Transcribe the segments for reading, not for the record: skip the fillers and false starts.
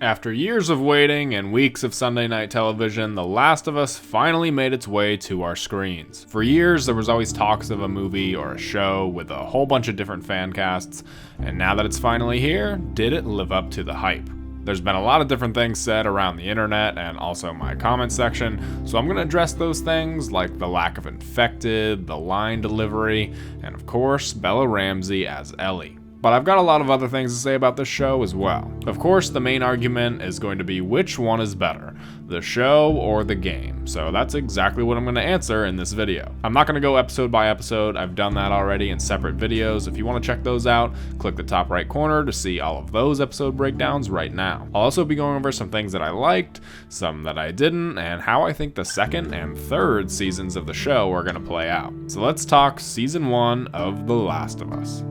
After years of waiting and weeks of Sunday night television, The Last of Us finally made its way to our screens. For years, there was always talks of a movie or a show with a whole bunch of different fan casts, and now that it's finally here, did it live up to the hype? There's been a lot of different things said around the internet and also my comment section, so I'm going to address those things like the lack of infected, the line delivery, and of course, Bella Ramsey as Ellie. But I've got a lot of other things to say about this show as well. Of course, the main argument is going to be which one is better, the show or the game. So that's exactly what I'm going to answer in this video. I'm not going to go episode by episode. I've done that already in separate videos. If you want to check those out, click the top right corner to see all of those episode breakdowns right now. I'll also be going over some things that I liked, some that I didn't, and how I think the second and third seasons of the show are going to play out. So let's talk season 1 of The Last of Us.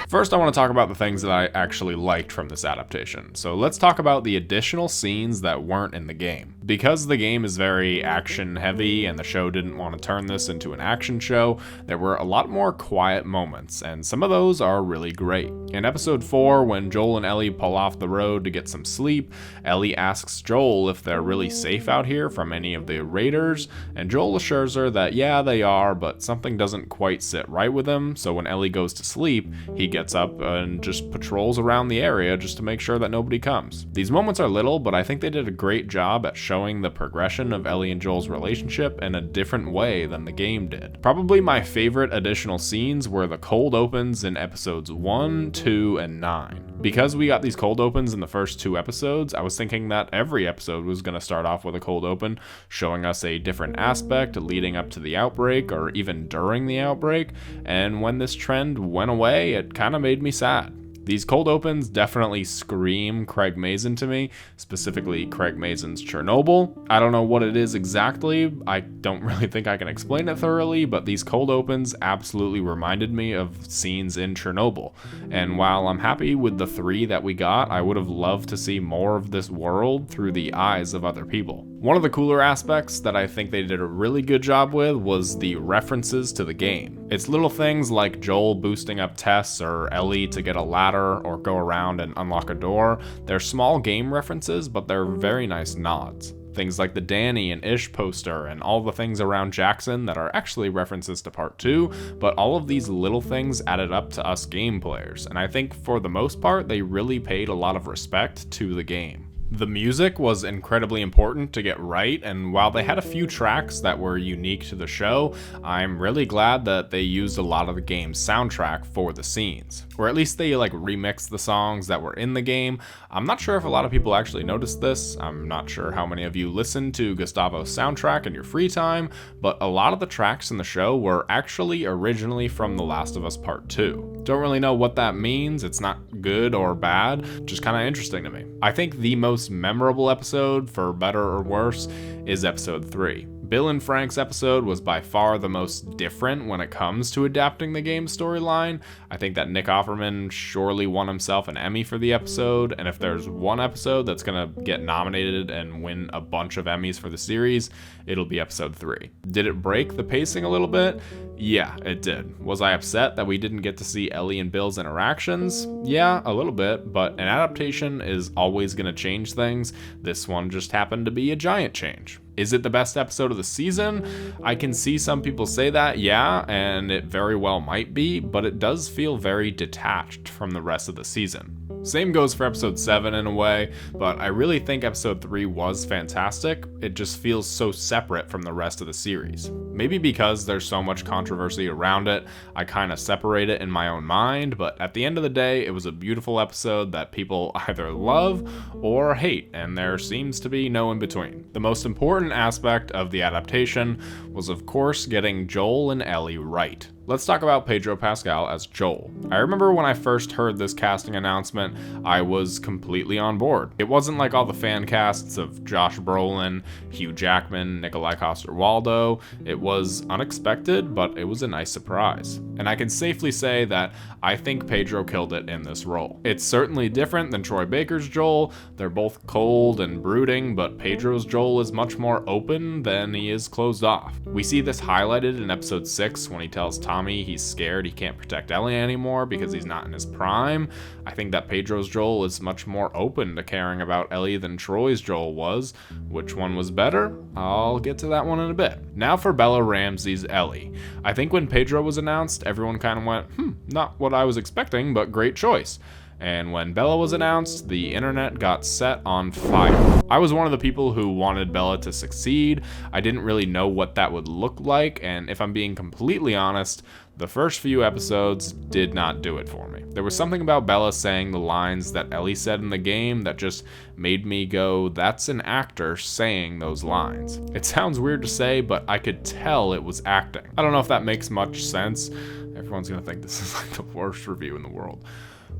First, I want to talk about the things that I actually liked from this adaptation. So let's talk about the additional scenes that weren't in the game. Because the game is very action heavy and the show didn't want to turn this into an action show, there were a lot more quiet moments, and some of those are really great. In episode 4, when Joel and Ellie pull off the road to get some sleep, Ellie asks Joel if they're really safe out here from any of the raiders, and Joel assures her that yeah, they are, but something doesn't quite sit right with him, so when Ellie goes to sleep, he gets up and just patrols around the area just to make sure that nobody comes. These moments are little, but I think they did a great job at showing the progression of Ellie and Joel's relationship in a different way than the game did. Probably my favorite additional scenes were the cold opens in episodes 1, 2, and 9. Because we got these cold opens in the first 2 episodes, I was thinking that every episode was going to start off with a cold open, showing us a different aspect leading up to the outbreak or even during the outbreak, and when this trend went away, it kind of made me sad. These cold opens definitely scream Craig Mazin to me, specifically Craig Mazin's Chernobyl. I don't know what it is exactly, I don't really think I can explain it thoroughly, but these cold opens absolutely reminded me of scenes in Chernobyl. And while I'm happy with the 3 that we got, I would have loved to see more of this world through the eyes of other people. One of the cooler aspects that I think they did a really good job with was the references to the game. It's little things like Joel boosting up Tess or Ellie to get a ladder or go around and unlock a door. They're small game references, but they're very nice nods. Things like the Danny and Ish poster and all the things around Jackson that are actually references to part 2, but all of these little things added up to us game players, and I think for the most part they really paid a lot of respect to the game. The music was incredibly important to get right, and while they had a few tracks that were unique to the show, I'm really glad that they used a lot of the game's soundtrack for the scenes. Or at least they remixed the songs that were in the game. I'm not sure if a lot of people actually noticed this. I'm not sure how many of you listen to Gustavo's soundtrack in your free time, but a lot of the tracks in the show were actually originally from The Last of Us Part 2. Don't really know what that means. It's not good or bad, just kind of interesting to me. I think the most memorable episode, for better or worse, is episode 3. Bill and Frank's episode was by far the most different when it comes to adapting the game's storyline. I think that Nick Offerman surely won himself an Emmy for the episode, and if there's one episode that's gonna get nominated and win a bunch of Emmys for the series, it'll be episode 3. Did it break the pacing a little bit? Yeah, it did. Was I upset that we didn't get to see Ellie and Bill's interactions? Yeah, a little bit, but an adaptation is always gonna change things. This one just happened to be a giant change. Is it the best episode of the season? I can see some people say that, yeah, and it very well might be, but it does feel very detached from the rest of the season. Same goes for episode 7 in a way, but I really think episode 3 was fantastic. It just feels so separate from the rest of the series. Maybe because there's so much controversy around it, I kind of separate it in my own mind, but at the end of the day, it was a beautiful episode that people either love or hate, and there seems to be no in between. The most important aspect of the adaptation was, of course, getting Joel and Ellie right. Let's talk about Pedro Pascal as Joel. I remember when I first heard this casting announcement, I was completely on board. It wasn't like all the fan casts of Josh Brolin, Hugh Jackman, Nikolai Coster-Waldau. It was unexpected, but it was a nice surprise. And I can safely say that I think Pedro killed it in this role. It's certainly different than Troy Baker's Joel. They're both cold and brooding, but Pedro's Joel is much more open than he is closed off. We see this highlighted in episode 6 when he tells Tommy he's scared he can't protect Ellie anymore because he's not in his prime. I think that Pedro's Joel is much more open to caring about Ellie than Troy's Joel was. Which one was better? I'll get to that one in a bit. Now for Bella Ramsey's Ellie. I think when Pedro was announced, everyone kind of went, not what I was expecting, but great choice. And when Bella was announced, the internet got set on fire. I was one of the people who wanted Bella to succeed. I didn't really know what that would look like, and if I'm being completely honest, the first few episodes did not do it for me. There was something about Bella saying the lines that Ellie said in the game that just made me go, that's an actor saying those lines. It sounds weird to say, but I could tell it was acting. I don't know if that makes much sense. Everyone's gonna think this is like the worst review in the world.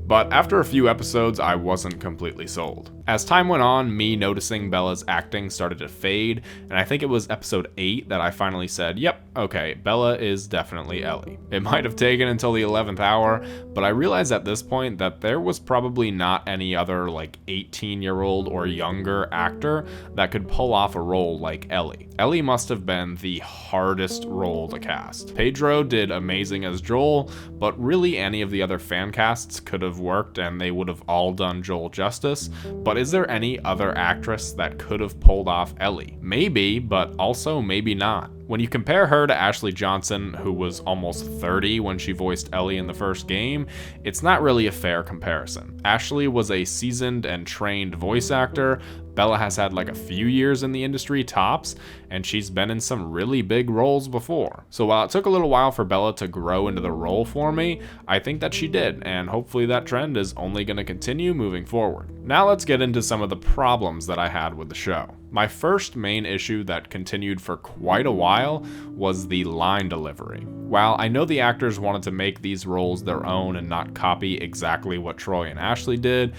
But after a few episodes, I wasn't completely sold. As time went on, me noticing Bella's acting started to fade, and I think it was episode 8 that I finally said, yep, okay, Bella is definitely Ellie. It might have taken until the 11th hour, but I realized at this point that there was probably not any other 18-year-old or younger actor that could pull off a role like Ellie. Ellie must have been the hardest role to cast. Pedro did amazing as Joel, but really any of the other fan casts could have worked and they would have all done Joel justice. But is there any other actress that could have pulled off Ellie? Maybe, but also maybe not. When you compare her to Ashley Johnson, who was almost 30 when she voiced Ellie in the first game, it's not really a fair comparison. Ashley was a seasoned and trained voice actor. Bella has had a few years in the industry tops, and she's been in some really big roles before. So while it took a little while for Bella to grow into the role for me, I think that she did, and hopefully that trend is only going to continue moving forward. Now let's get into some of the problems that I had with the show. My first main issue that continued for quite a while was the line delivery. While I know the actors wanted to make these roles their own and not copy exactly what Troy and Ashley did,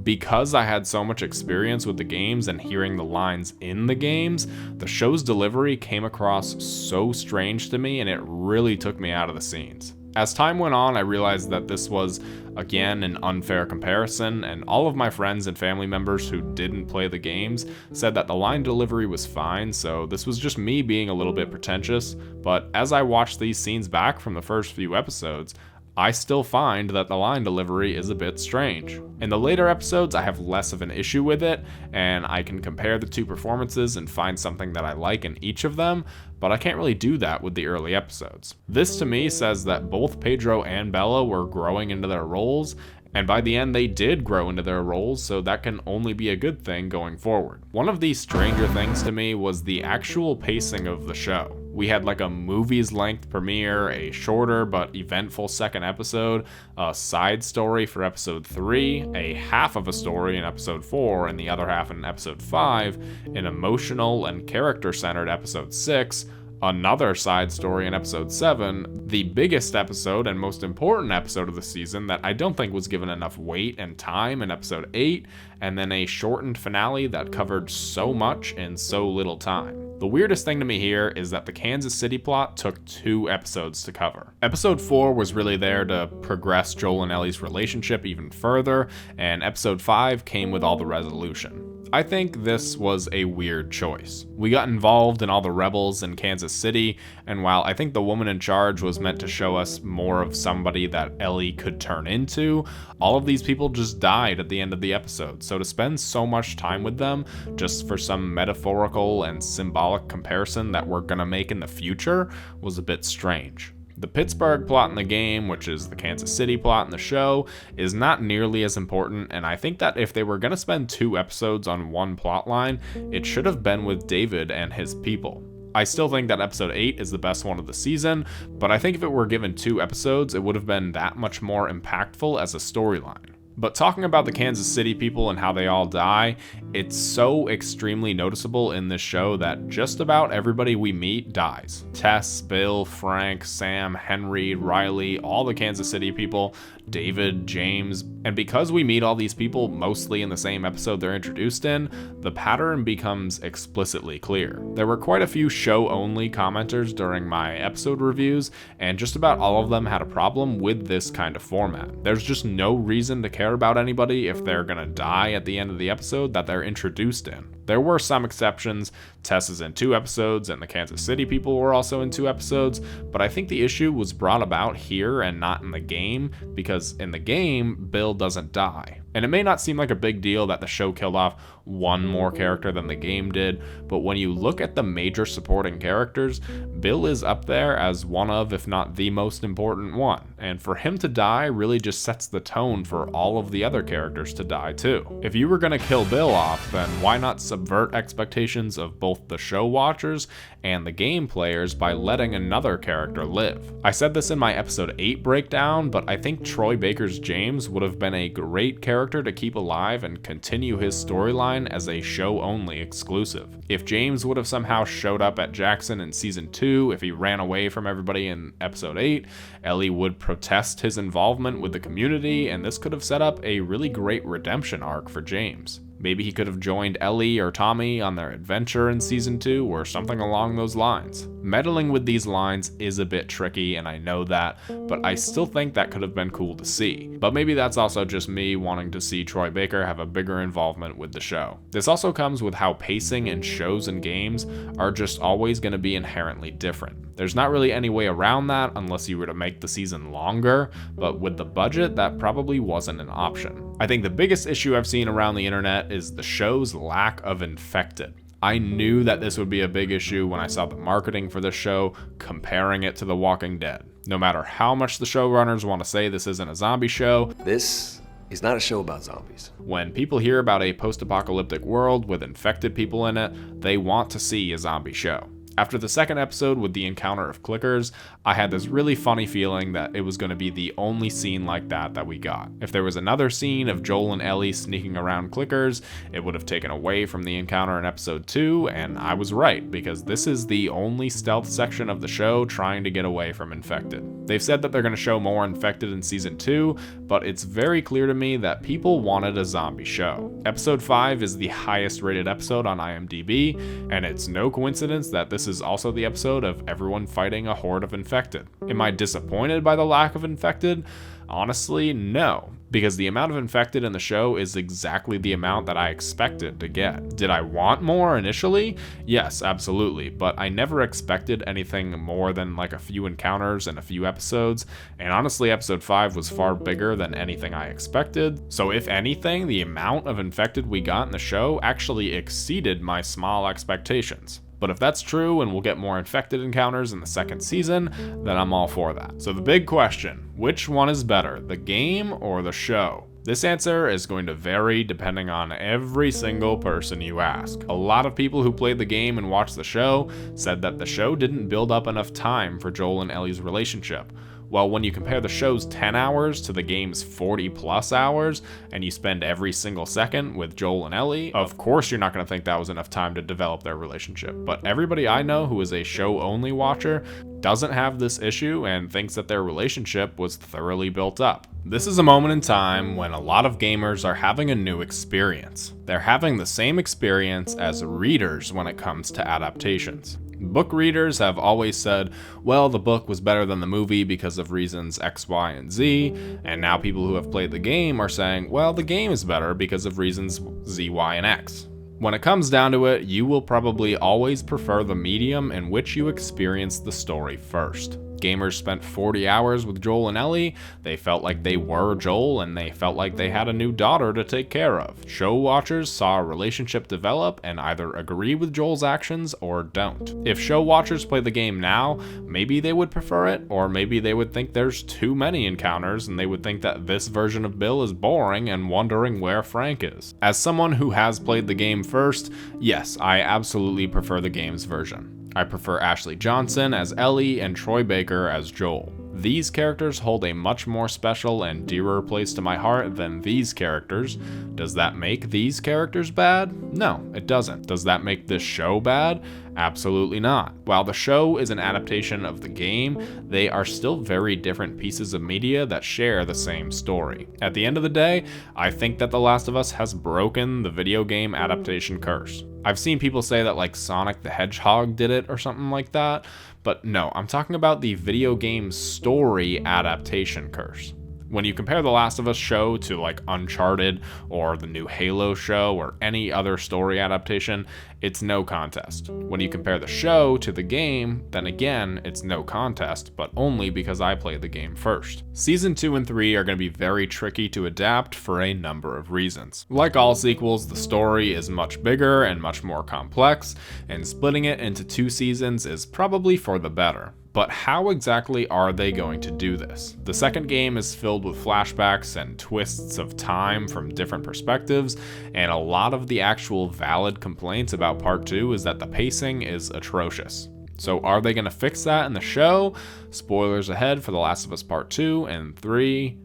because I had so much experience with the games and hearing the lines in the games, the show's delivery came across so strange to me and it really took me out of the scenes. As time went on, I realized that this was, again, an unfair comparison, and all of my friends and family members who didn't play the games said that the line delivery was fine, so this was just me being a little bit pretentious. But as I watched these scenes back from the first few episodes, I still find that the line delivery is a bit strange. In the later episodes, I have less of an issue with it, and I can compare the two performances and find something that I like in each of them, but I can't really do that with the early episodes. This to me says that both Pedro and Bella were growing into their roles, and by the end they did grow into their roles, so that can only be a good thing going forward. One of the stranger things to me was the actual pacing of the show. We had a movie's length premiere, a shorter but eventful second episode, a side story for episode 3, a half of a story in episode 4, and the other half in episode 5, an emotional and character-centered episode 6, another side story in episode 7, the biggest episode and most important episode of the season that I don't think was given enough weight and time in episode 8, and then a shortened finale that covered so much in so little time. The weirdest thing to me here is that the Kansas City plot took 2 episodes to cover. Episode 4 was really there to progress Joel and Ellie's relationship even further, and episode 5 came with all the resolution. I think this was a weird choice. We got involved in all the rebels in Kansas City, and while I think the woman in charge was meant to show us more of somebody that Ellie could turn into, all of these people just died at the end of the episode, so to spend so much time with them just for some metaphorical and symbolic comparison that we're gonna make in the future was a bit strange. The Pittsburgh plot in the game, which is the Kansas City plot in the show, is not nearly as important, and I think that if they were going to spend 2 episodes on one plot line, it should have been with David and his people. I still think that episode 8 is the best one of the season, but I think if it were given 2 episodes, it would have been that much more impactful as a storyline. But talking about the Kansas City people and how they all die, it's so extremely noticeable in this show that just about everybody we meet dies. Tess, Bill, Frank, Sam, Henry, Riley, all the Kansas City people, David, James, and because we meet all these people mostly in the same episode they're introduced in, the pattern becomes explicitly clear. There were quite a few show-only commenters during my episode reviews, and just about all of them had a problem with this kind of format. There's just no reason to care about anybody if they're gonna die at the end of the episode that they're introduced in. There were some exceptions. Tess is in 2 episodes, and the Kansas City people were also in 2 episodes, but I think the issue was brought about here and not in the game, because in the game, Bill doesn't die. And it may not seem like a big deal that the show killed off one more character than the game did, but when you look at the major supporting characters, Bill is up there as one of, if not the most important one. And for him to die really just sets the tone for all of the other characters to die too. If you were gonna kill Bill off, then why not subvert expectations of both the show watchers and the game players by letting another character live? I said this in my episode 8 breakdown, but I think Troy Baker's James would have been a great character to keep alive and continue his storyline as a show-only exclusive. If James would have somehow showed up at Jackson in season 2, if he ran away from everybody in episode 8, Ellie would protest his involvement with the community, and this could have set up a really great redemption arc for James. Maybe he could have joined Ellie or Tommy on their adventure in season 2 or something along those lines. Meddling with these lines is a bit tricky, and I know that, but I still think that could have been cool to see. But maybe that's also just me wanting to see Troy Baker have a bigger involvement with the show. This also comes with how pacing in shows and games are just always going to be inherently different. There's not really any way around that unless you were to make the season longer, but with the budget, that probably wasn't an option. I think the biggest issue I've seen around the internet is the show's lack of infected. I knew that this would be a big issue when I saw the marketing for this show, comparing it to The Walking Dead. No matter how much the showrunners want to say this isn't a zombie show, this is not a show about zombies. When people hear about a post-apocalyptic world with infected people in it, they want to see a zombie show. After the second episode with the encounter of clickers, I had this really funny feeling that it was going to be the only scene like that we got. If there was another scene of Joel and Ellie sneaking around clickers, it would have taken away from the encounter in episode 2, and I was right, because this is the only stealth section of the show trying to get away from infected. They've said that they're going to show more infected in season 2, but it's very clear to me that people wanted a zombie show. Episode 5 is the highest rated episode on IMDb, and it's no coincidence that this is also the episode of everyone fighting a horde of infected. Am I disappointed by the lack of infected? Honestly, no, because the amount of infected in the show is exactly the amount that I expected to get. Did I want more initially? Yes, absolutely, but I never expected anything more than like a few encounters and a few episodes, and honestly, episode 5 was far bigger than anything I expected, so if anything, the amount of infected we got in the show actually exceeded my small expectations. But if that's true and we'll get more infected encounters in the second season, then I'm all for that. So the big question, which one is better, the game or the show? This answer is going to vary depending on every single person you ask. A lot of people who played the game and watched the show said that the show didn't build up enough time for Joel and Ellie's relationship. Well, when you compare the show's 10 hours to the game's 40 plus hours, and you spend every single second with Joel and Ellie, of course you're not going to think that was enough time to develop their relationship. But everybody I know who is a show-only watcher doesn't have this issue and thinks that their relationship was thoroughly built up. This is a moment in time when a lot of gamers are having a new experience. They're having the same experience as readers when it comes to adaptations. Book readers have always said, well, the book was better than the movie because of reasons X, Y, and Z, and now people who have played the game are saying, well, the game is better because of reasons Z, Y, and X. When it comes down to it, you will probably always prefer the medium in which you experience the story first. Gamers spent 40 hours with Joel and Ellie, they felt like they were Joel, and they felt like they had a new daughter to take care of. Show watchers saw a relationship develop and either agree with Joel's actions or don't. If show watchers play the game now, maybe they would prefer it, or maybe they would think there's too many encounters and they would think that this version of Bill is boring and wondering where Frank is. As someone who has played the game first, yes, I absolutely prefer the game's version. I prefer Ashley Johnson as Ellie and Troy Baker as Joel. These characters hold a much more special and dearer place to my heart than these characters. Does that make these characters bad? No, it doesn't. Does that make this show bad? Absolutely not. While the show is an adaptation of the game, they are still very different pieces of media that share the same story. At the end of the day, I think that The Last of Us has broken the video game adaptation curse. I've seen people say that like Sonic the Hedgehog did it or something like that, but no, I'm talking about the video game story adaptation curse. When you compare the Last of Us show to like Uncharted or the new Halo show or any other story adaptation, it's no contest. When you compare the show to the game, then again, it's no contest, but only because I played the game first. Season 2 and 3 are going to be very tricky to adapt for a number of reasons. Like all sequels, the story is much bigger and much more complex, and splitting it into 2 seasons is probably for the better. But how exactly are they going to do this? The second game is filled with flashbacks and twists of time from different perspectives, and a lot of the actual valid complaints about Part 2 is that the pacing is atrocious. So are they going to fix that in the show? Spoilers ahead for The Last of Us Part 2 in 3,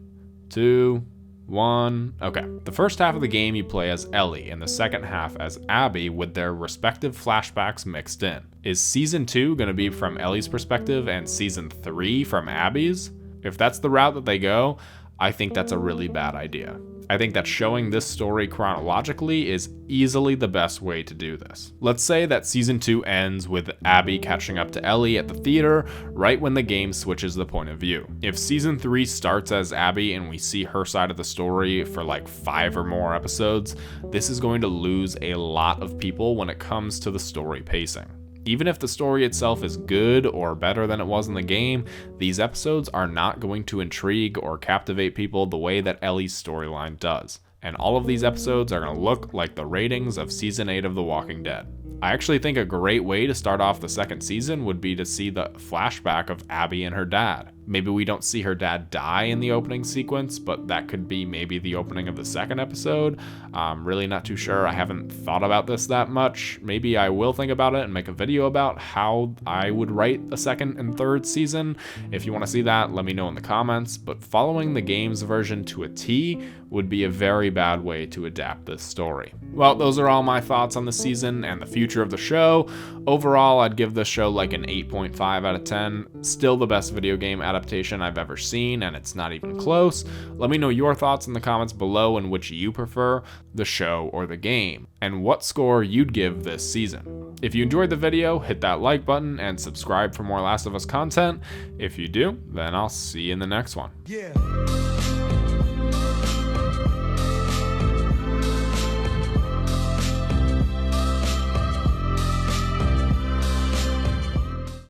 2, 1. Okay. The first half of the game you play as Ellie, and the second half as Abby with their respective flashbacks mixed in. Is Season 2 going to be from Ellie's perspective and Season 3 from Abby's? If that's the route that they go, I think that's a really bad idea. I think that showing this story chronologically is easily the best way to do this. Let's say that Season 2 ends with Abby catching up to Ellie at the theater right when the game switches the point of view. If Season 3 starts as Abby and we see her side of the story for like 5 or more episodes, this is going to lose a lot of people when it comes to the story pacing. Even if the story itself is good or better than it was in the game, these episodes are not going to intrigue or captivate people the way that Ellie's storyline does. And all of these episodes are going to look like the ratings of Season 8 of The Walking Dead. I actually think a great way to start off the second season would be to see the flashback of Abby and her dad. Maybe we don't see her dad die in the opening sequence, but that could be maybe the opening of the second episode. I'm really not too sure. I haven't thought about this that much. Maybe I will think about it and make a video about how I would write a second and third season. If you want to see that, let me know in the comments. But following the game's version to a T would be a very bad way to adapt this story. Well, those are all my thoughts on the season and the future of the show. Overall, I'd give this show like an 8.5 out of 10. Still the best video game adaptation I've ever seen, and it's not even close. Let me know your thoughts in the comments below and which you prefer, the show or the game, and what score you'd give this season. If you enjoyed the video, hit that like button and subscribe for more Last of Us content. If you do, then I'll see you in the next one. Yeah.